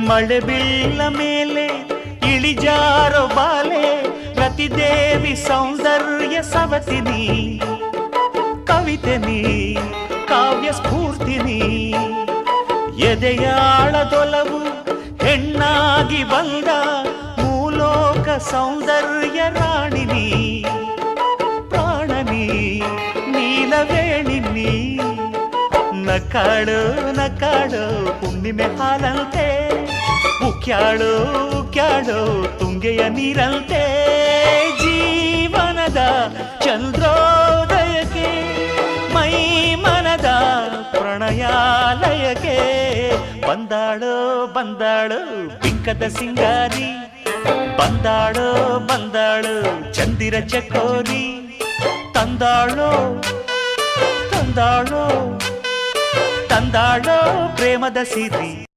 ಮಳೆ ಬೀಳ ಮೇಲೆ ಇಳಿಜಾರೋ ಬಾಲೆ ರತಿದೇವಿ ಸೌಂದರ್ಯ ಸವತಿನಿ ಕವಿತೆ ನೀ ಕಾವ್ಯ ಸ್ಫೂರ್ತಿನಿ ಎದೆಯಾಳದೊಲವು ಹೆಣ್ಣಾಗಿ ಬಂದ ಮೂಲೋಕ ಸೌಂದರ್ಯ ರಾಣಿನಿ ಪ್ರಾಣನಿ ನೀಲವೇಣಿನಿ ನಕಾಡು ನಕಾಡು ಹುಣ್ಣಿಮೆ ಹಾಲಂತೆ ಉಕ್ಯಾಳು ಉಕ್ಯಾಳು ತುಂಗೆಯ ನೀರಂತೆ ಜೀವನದ ಚಂದ್ರೋದಯಕ್ಕೆ ಮೈ ಮನದ ಪ್ರಣಯಾಲಯಕ್ಕೆ ಬಂದಾಳು ಬಂದಾಳು ಬಿಂಕದ ಸಿಂಗಾರಿ ಬಂದಾಳು ಬಂದಾಳು ಚಂದಿರ ಚಕೋರಿ ತಂದಾಳೋ ತಂದಾಳೋ ತಂದಾಳೋ ಪ್ರೇಮದ ಸಿರಿ